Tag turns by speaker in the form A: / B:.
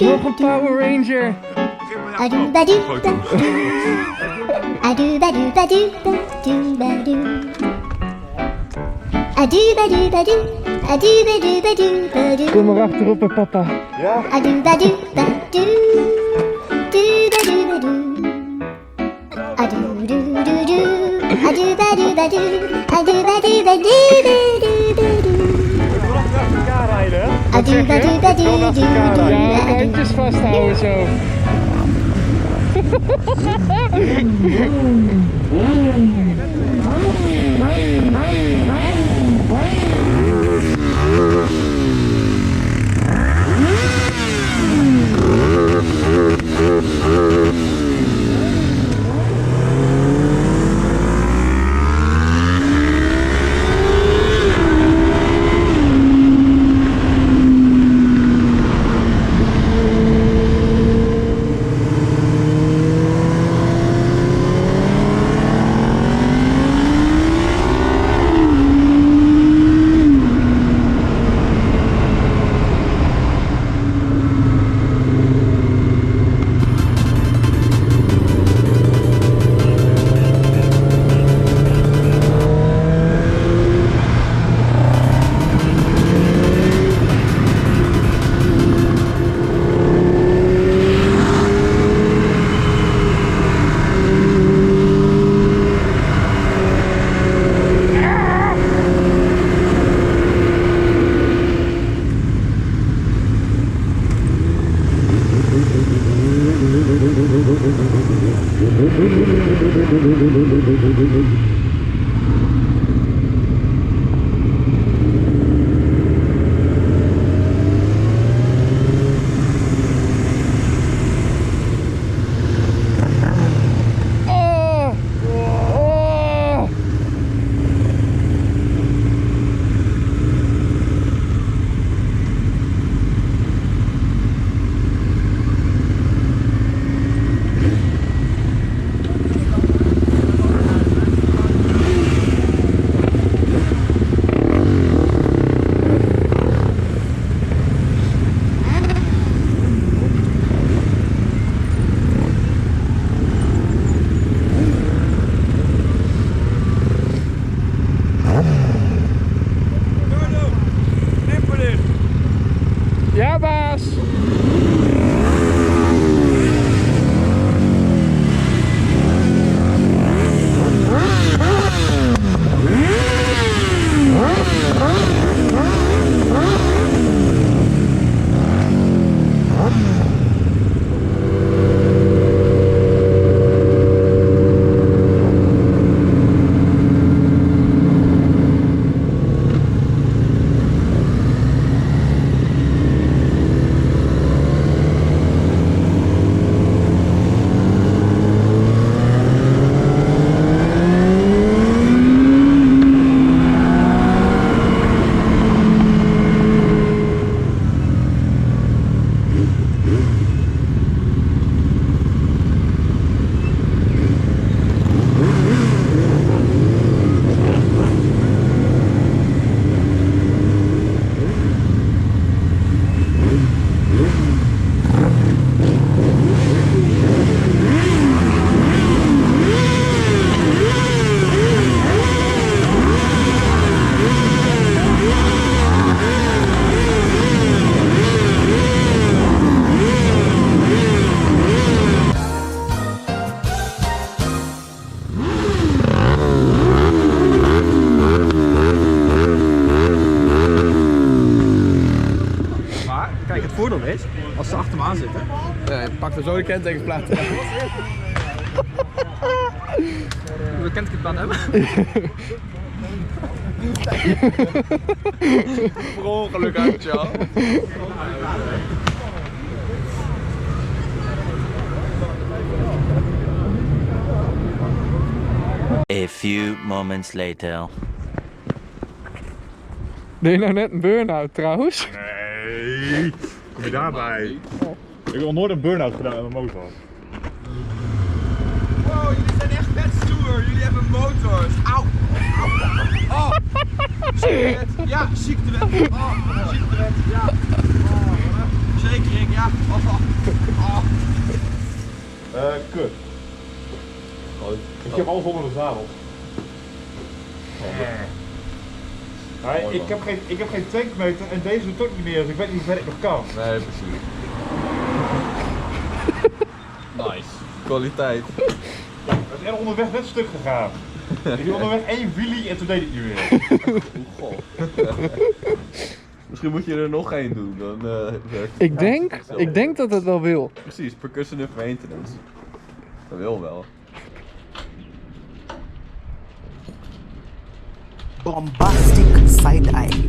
A: Nog een Power Ranger. Kom maar achterop, hè, papa. Ja. Wat zeg je? Ja, handjes vasthouden zo. Ja, baas!
B: voordeel is, als ze achter me aan zitten, je pakt er zo de kentekenplaat uit. Hoeveel kentekenplaat hebben? Per ongeluk uit, ja.
C: A few moments later.
A: Deed je nou net een burn-out trouwens?
B: Nee, kom je daarbij?
D: Ik heb nog nooit een burn-out gedaan met mijn motor.
B: Wow, jullie zijn echt vet stoer. Jullie hebben motors. Auw. Oh. Ziektewet. Ja, ziektewet. Oh, ziektewet. Ja. Oh, verzekering. Ja. Oh.
D: Kut. Ik heb alles onder de zadel. Nee, ik heb geen tankmeter en deze doet ook niet meer, dus ik weet niet hoe ver ik nog kan.
B: Nee, precies. Nice. Kwaliteit.
D: Het is er onderweg net stuk gegaan. Ik heb onderweg 1 wheelie en toen deed ik niet meer.
B: Goh. Misschien moet je er nog één doen, dan werkt het.
A: Ik denk dat het wel wil.
B: Precies, percussion maintenance. Dat wil wel.
E: Bombastic side-eye.